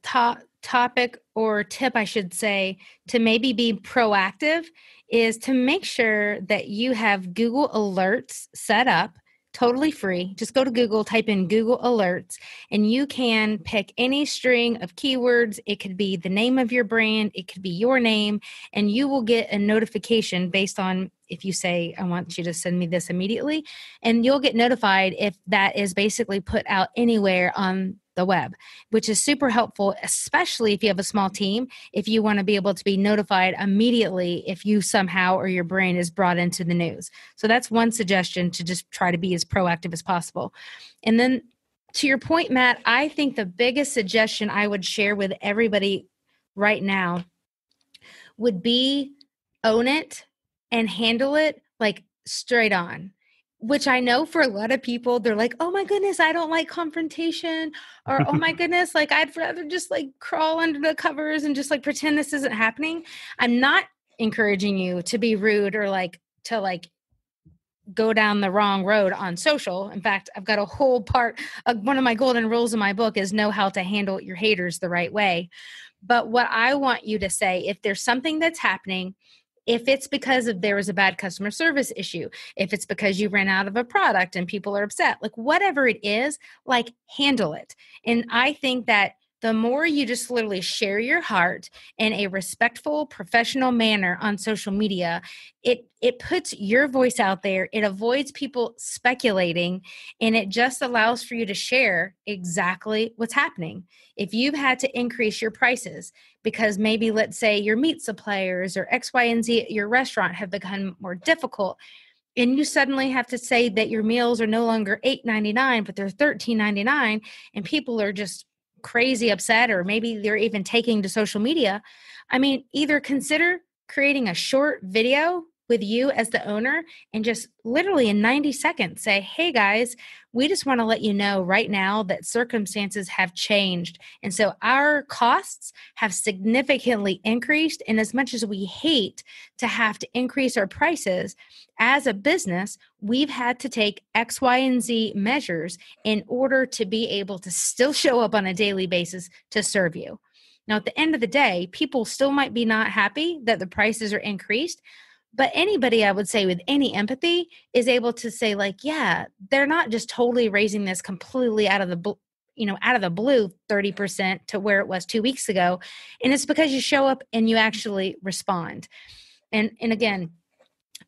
topic or tip, I should say, to maybe be proactive is to make sure that you have Google Alerts set up, totally free. Just go to Google, type in Google Alerts, and you can pick any string of keywords. It could be the name of your brand. It could be your name, and you will get a notification based on if you say, I want you to send me this immediately, and you'll get notified if that is basically put out anywhere on the web, which is super helpful, especially if you have a small team, if you want to be able to be notified immediately if you somehow or your brand is brought into the news. So that's one suggestion, to just try to be as proactive as possible. And then to your point, Matt, I think the biggest suggestion I would share with everybody right now would be own it and handle it like straight on. which I know for a lot of people, they're like, oh my goodness, I don't like confrontation, or oh my goodness, like I'd rather just like crawl under the covers and just like pretend this isn't happening. I'm not encouraging you to be rude or like to like go down the wrong road on social. In fact, I've got a whole part, one of my golden rules in my book is know how to handle your haters the right way. But what I want you to say, if there's something that's happening, if it's because of there was a bad customer service issue, if it's because you ran out of a product and people are upset, like whatever it is, like handle it. And I think that the more you just literally share your heart in a respectful, professional manner on social media, it puts your voice out there. It avoids people speculating, and it just allows for you to share exactly what's happening. If you've had to increase your prices because maybe, let's say, your meat suppliers or X, Y, and Z at your restaurant have become more difficult, and you suddenly have to say that your meals are no longer $8.99, but they're $13.99, and people are just crazy upset, or maybe they're even taking to social media. I mean, either consider creating a short video with you as the owner and just literally in 90 seconds say, hey guys, we just want to let you know right now that circumstances have changed. And so our costs have significantly increased. And as much as we hate to have to increase our prices, as a business, we've had to take X, Y, and Z measures in order to be able to still show up on a daily basis to serve you. Now, at the end of the day, people still might be not happy that the prices are increased, but anybody, I would say, with any empathy is able to say, like, yeah, they're not just totally raising this completely out of the blue 30% to where it was 2 weeks ago. And it's because you show up and you actually respond. And again,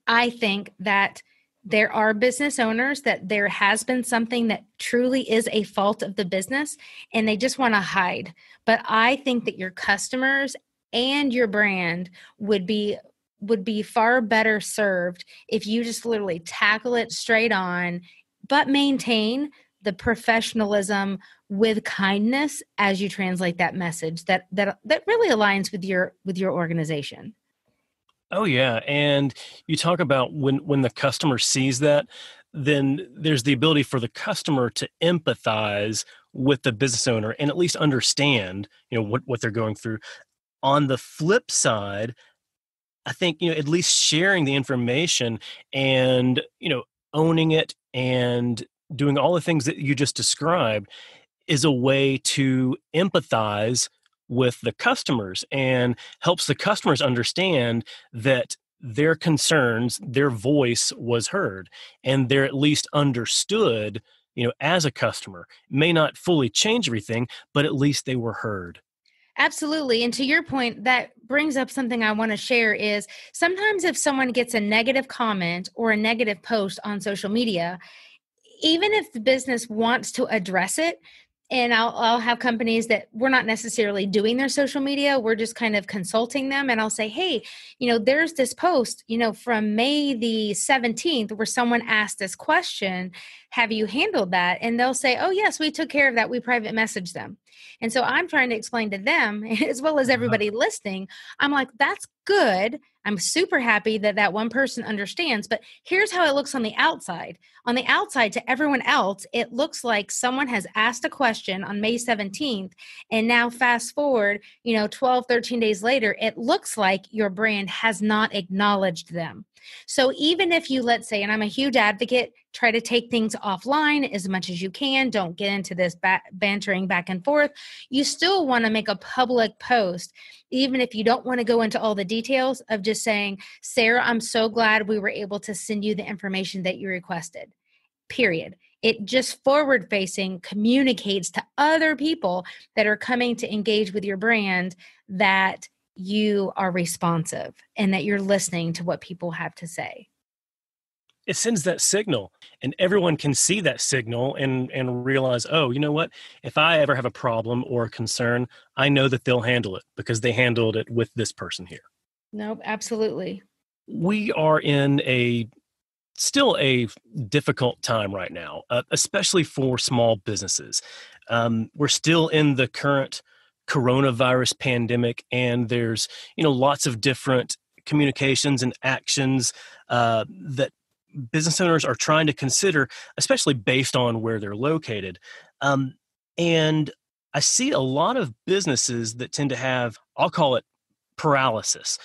I think that there are business owners that there has been something that truly is a fault of the business and they just want to hide. But I think that your customers and your brand would be far better served if you just literally tackle it straight on, but maintain the professionalism with kindness as you translate that message that really aligns with your organization. Oh yeah, and you talk about when the customer sees that, then there's the ability for the customer to empathize with the business owner and at least understand, what they're going through. On the flip side, I think, at least sharing the information and, owning it and doing all the things that you just described is a way to empathize with the customers and helps the customers understand that their concerns, their voice was heard, and they're at least understood, as a customer. May not fully change everything, but at least they were heard. Absolutely. And to your point, that brings up something I want to share is sometimes if someone gets a negative comment or a negative post on social media, even if the business wants to address it, and I'll have companies that we're not necessarily doing their social media. We're just kind of consulting them. And I'll say, hey, there's this post, from May the 17th where someone asked this question. Have you handled that? And they'll say, oh, yes, we took care of that. We private messaged them. And so I'm trying to explain to them, as well as everybody listening, I'm like, that's good. I'm super happy that that one person understands, but here's how it looks on the outside. On the outside, to everyone else, it looks like someone has asked a question on May 17th, and now fast forward, 12, 13 days later, it looks like your brand has not acknowledged them. So even if you, let's say, and I'm a huge advocate, try to take things offline as much as you can. Don't get into this bantering back and forth. You still want to make a public post, even if you don't want to go into all the details of just saying, Sarah, I'm so glad we were able to send you the information that you requested, period. It just forward facing communicates to other people that are coming to engage with your brand that you are responsive and that you're listening to what people have to say. It sends that signal, and everyone can see that signal and realize, oh, you know what? If I ever have a problem or a concern, I know that they'll handle it because they handled it with this person here. Nope, absolutely. We are in still a difficult time right now, especially for small businesses. We're still in the current coronavirus pandemic, and there's lots of different communications and actions that business owners are trying to consider, especially based on where they're located. And I see a lot of businesses that tend to have, I'll call it paralysis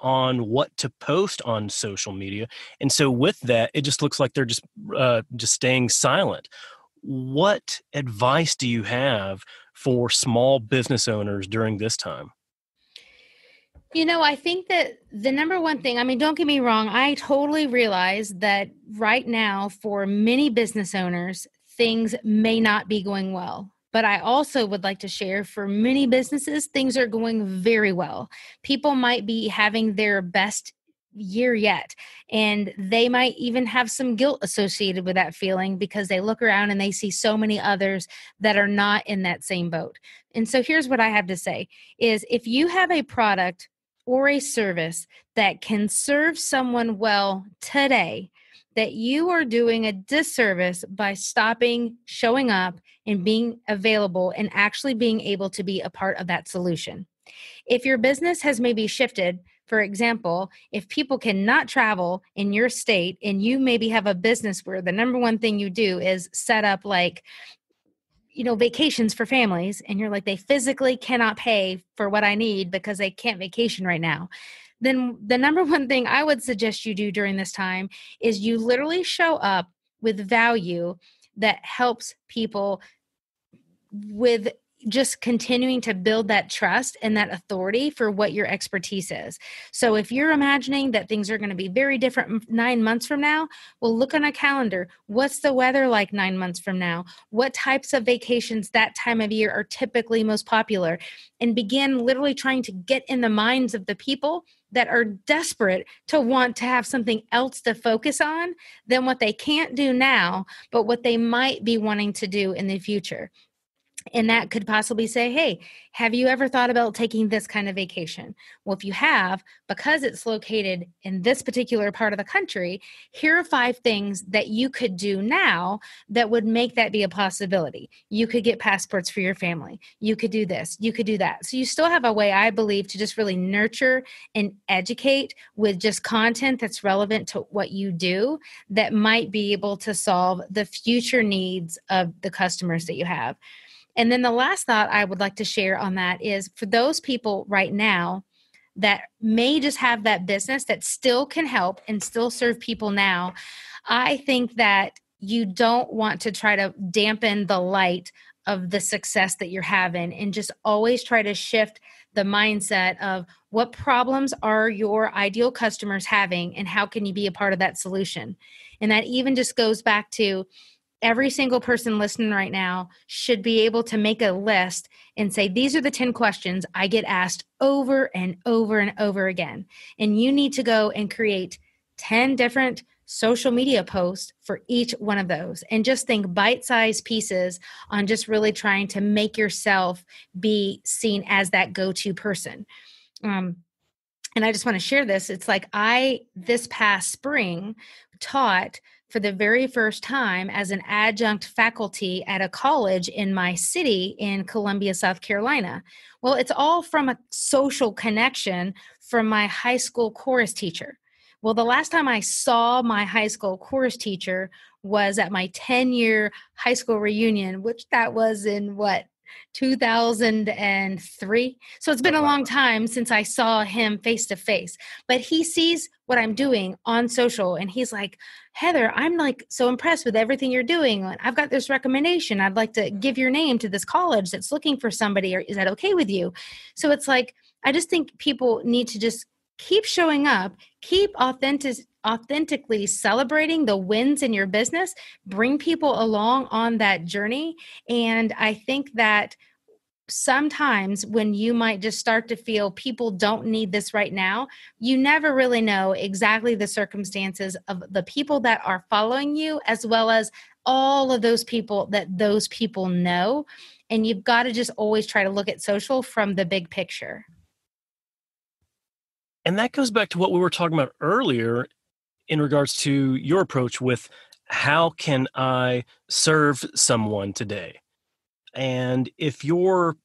on what to post on social media. And so with that, it just looks like they're just staying silent. What advice do you have for small business owners during this time? I think that the number one thing, I mean, don't get me wrong, I totally realize that right now for many business owners, things may not be going well. But I also would like to share for many businesses, things are going very well. People might be having their best year yet, and they might even have some guilt associated with that feeling because they look around and they see so many others that are not in that same boat. And so here's what I have to say is if you have a product or a service that can serve someone well today, that you are doing a disservice by stopping, showing up, and being available and actually being able to be a part of that solution. If your business has maybe shifted, for example, if people cannot travel in your state and you maybe have a business where the number one thing you do is set up vacations for families, and you're like, they physically cannot pay for what I need because they can't vacation right now, then the number one thing I would suggest you do during this time is you literally show up with value that helps people with just continuing to build that trust and that authority for what your expertise is. So if you're imagining that things are going to be very different 9 months from now, well, look on a calendar. What's the weather like 9 months from now? What types of vacations that time of year are typically most popular? And begin literally trying to get in the minds of the people that are desperate to want to have something else to focus on than what they can't do now, but what they might be wanting to do in the future. And that could possibly say, hey, have you ever thought about taking this kind of vacation? Well, if you have, because it's located in this particular part of the country, here are 5 things that you could do now that would make that be a possibility. You could get passports for your family. You could do this. You could do that. So you still have a way, I believe, to just really nurture and educate with just content that's relevant to what you do that might be able to solve the future needs of the customers that you have. And then the last thought I would like to share on that is for those people right now that may just have that business that still can help and still serve people now, I think that you don't want to try to dampen the light of the success that you're having and just always try to shift the mindset of what problems are your ideal customers having and how can you be a part of that solution. And that even just goes back to every single person listening right now should be able to make a list and say, these are the 10 questions I get asked over and over and over again. And you need to go and create 10 different social media posts for each one of those. And just think bite-sized pieces on just really trying to make yourself be seen as that go-to person. And I just want to share this. It's like this past spring, taught for the very first time as an adjunct faculty at a college in my city in Columbia, South Carolina. Well, it's all from a social connection from my high school chorus teacher. Well, the last time I saw my high school chorus teacher was at my 10-year high school reunion, which that was in 2003. So it's been a long time since I saw him face to face, but he sees what I'm doing on social and he's like, Heather, I'm like so impressed with everything you're doing. I've got this recommendation. I'd like to give your name to this college that's looking for somebody. Or is that okay with you? So it's like, I just think people need to just keep showing up, keep authentically celebrating the wins in your business, bring people along on that journey. And I think that sometimes when you might just start to feel people don't need this right now, you never really know exactly the circumstances of the people that are following you, as well as all of those people that those people know. And you've got to just always try to look at social from the big picture. And that goes back to what we were talking about earlier in regards to your approach with how can I serve someone today? And if you're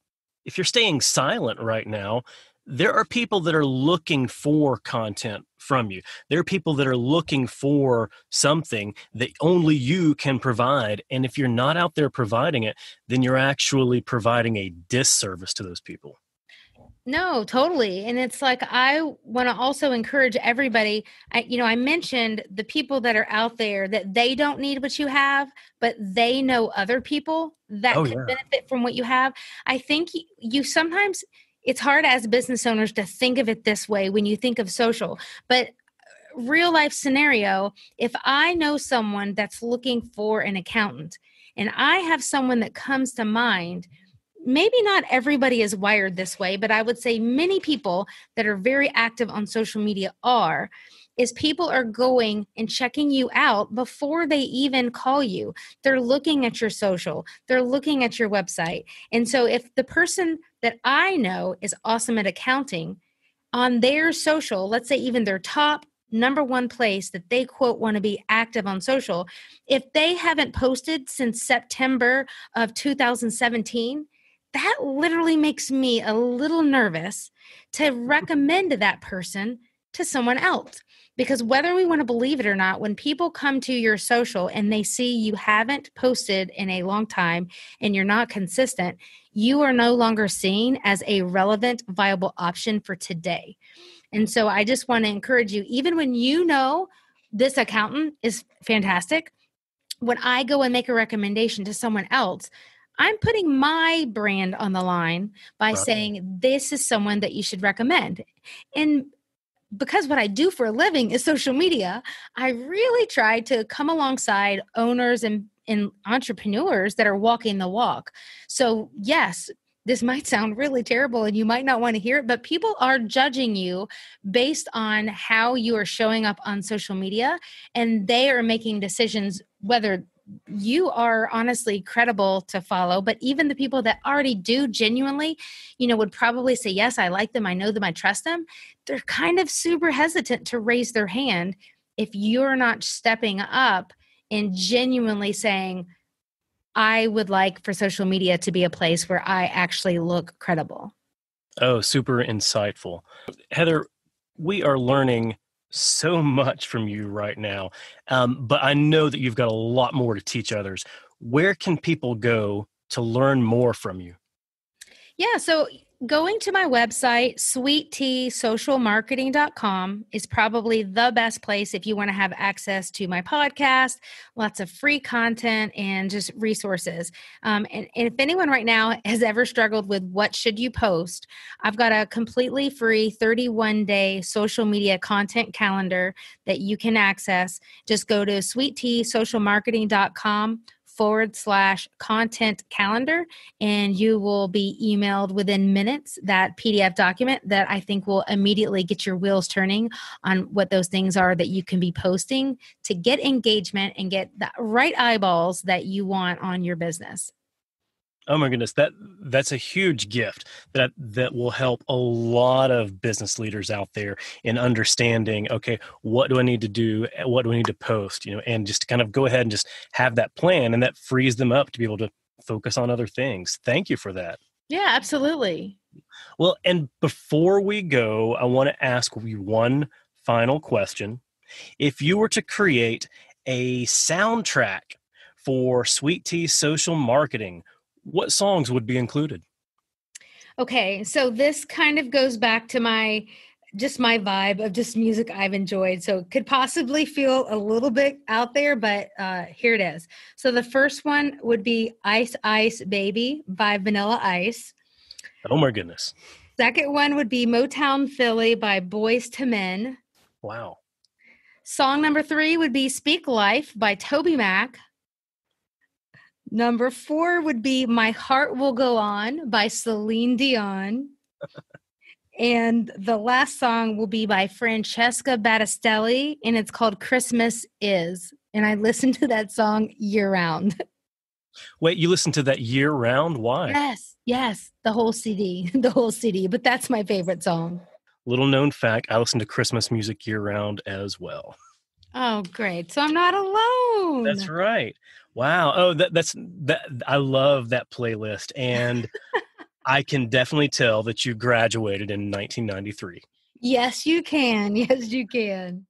staying silent right now, there are people that are looking for content from you. There are people that are looking for something that only you can provide. And if you're not out there providing it, then you're actually providing a disservice to those people. No, totally. And it's like, I want to also encourage everybody. I mentioned the people that are out there that they don't need what you have, but they know other people that Oh, could yeah. benefit from what you have. I think you sometimes, it's hard as business owners to think of it this way when you think of social, but real life scenario, if I know someone that's looking for an accountant and I have someone that comes to mind, maybe not everybody is wired this way, but I would say many people that are very active on social media is people are going and checking you out before they even call you. They're looking at your social, they're looking at your website. And so if the person that I know is awesome at accounting, on their social, let's say even their top number one place that they quote want to be active on social, if they haven't posted since September of 2017, that literally makes me a little nervous to recommend that person to someone else. Because whether we want to believe it or not, when people come to your social and they see you haven't posted in a long time and you're not consistent, you are no longer seen as a relevant, viable option for today. And so I just want to encourage you, even when you know this accountant is fantastic, when I go and make a recommendation to someone else, I'm putting my brand on the line by saying, this is someone that you should recommend. And because what I do for a living is social media, I really try to come alongside owners and entrepreneurs that are walking the walk. So yes, this might sound really terrible and you might not want to hear it, but people are judging you based on how you are showing up on social media, and they are making decisions whether you are honestly credible to follow. But even the people that already do genuinely, would probably say, yes, I like them, I know them, I trust them. They're kind of super hesitant to raise their hand if you're not stepping up and genuinely saying, I would like for social media to be a place where I actually look credible. Oh, super insightful. Heather, we are learning so much from you right now, but I know that you've got a lot more to teach others. Where can people go to learn more from you? Yeah, so going to my website, sweetteasocialmarketing.com, is probably the best place if you want to have access to my podcast, lots of free content, and just resources. And if anyone right now has ever struggled with what should you post, I've got a completely free 31-day social media content calendar that you can access. Just go to sweetteasocialmarketing.com/content calendar, and you will be emailed within minutes that PDF document that I think will immediately get your wheels turning on what those things are that you can be posting to get engagement and get the right eyeballs that you want on your business. Oh my goodness, that's a huge gift that will help a lot of business leaders out there in understanding, okay, what do I need to do? What do I need to post? And just kind of go ahead and just have that plan, and that frees them up to be able to focus on other things. Thank you for that. Yeah, absolutely. Well, and before we go, I want to ask you one final question. If you were to create a soundtrack for Sweet Tea Social Marketing, what songs would be included? Okay, so this kind of goes back to my vibe of just music I've enjoyed. So it could possibly feel a little bit out there, but here it is. So the first one would be Ice Ice Baby by Vanilla Ice. Oh my goodness. Second one would be Motown Philly by Boys to Men. Wow. Song number 3 would be Speak Life by Toby Mac. Number 4 would be My Heart Will Go On by Celine Dion. And the last song will be by Francesca Battistelli, and it's called Christmas Is. And I listen to that song year round. Wait, you listen to that year round? Why? Yes, the whole CD, but that's my favorite song. Little known fact, I listen to Christmas music year round as well. Oh, great. So I'm not alone. That's right. Wow. Oh, that's I love that playlist. And I can definitely tell that you graduated in 1993. Yes, you can. Yes, you can.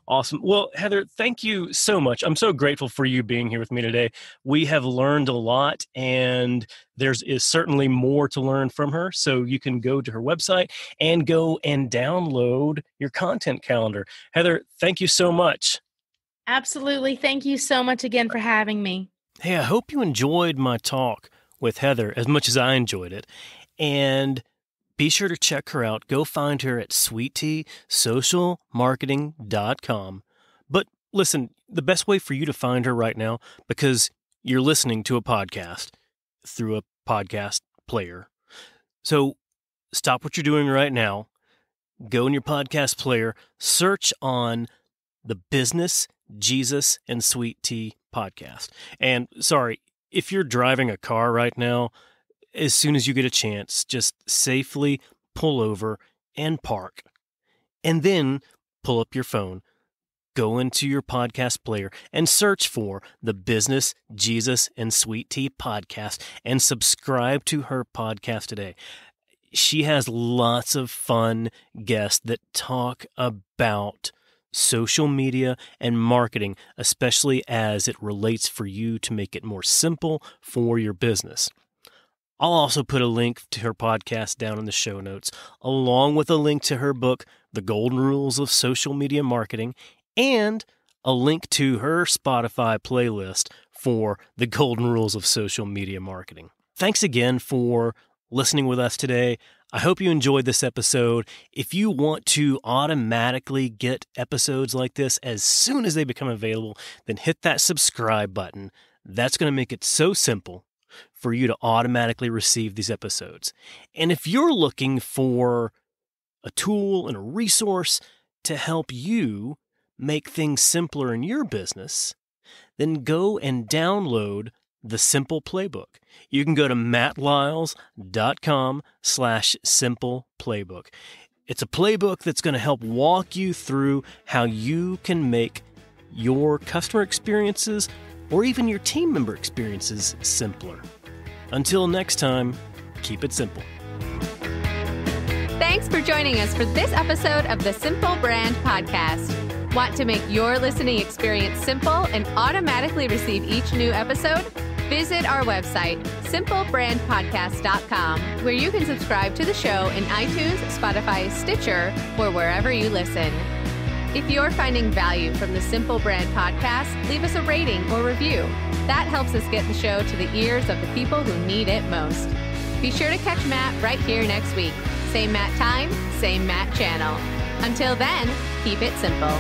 Awesome. Well, Heather, thank you so much. I'm so grateful for you being here with me today. We have learned a lot, and is certainly more to learn from her. So you can go to her website and go and download your content calendar. Heather, thank you so much. Absolutely. Thank you so much again for having me. Hey, I hope you enjoyed my talk with Heather as much as I enjoyed it. And be sure to check her out. Go find her at sweetteasocialmarketing.com. But listen, the best way for you to find her right now, because you're listening to a podcast through a podcast player. So stop what you're doing right now. Go in your podcast player, search on the Business, Jesus, and Sweet Tea podcast. And sorry, if you're driving a car right now, as soon as you get a chance, just safely pull over and park. And then pull up your phone, go into your podcast player, and search for the Business, Jesus, and Sweet Tea podcast and subscribe to her podcast today. She has lots of fun guests that talk about social media and marketing, especially as it relates for you to make it more simple for your business. I'll also put a link to her podcast down in the show notes, along with a link to her book, The Golden Rules of Social Media Marketing, and a link to her Spotify playlist for The Golden Rules of Social Media Marketing. Thanks again for listening with us today. I hope you enjoyed this episode. If you want to automatically get episodes like this as soon as they become available, then hit that subscribe button. That's going to make it so simple for you to automatically receive these episodes. And if you're looking for a tool and a resource to help you make things simpler in your business, then go and download the Simple Playbook. You can go to mattlyles.com/simple playbook. It's a playbook that's going to help walk you through how you can make your customer experiences or even your team member experiences simpler. Until next time, keep it simple. Thanks for joining us for this episode of the Simple Brand Podcast. Want to make your listening experience simple and automatically receive each new episode? Visit our website, simplebrandpodcast.com, where you can subscribe to the show in iTunes, Spotify, Stitcher, or wherever you listen. If you're finding value from the Simple Brand Podcast, leave us a rating or review. That helps us get the show to the ears of the people who need it most. Be sure to catch Matt right here next week. Same Matt time, same Matt channel. Until then, keep it simple.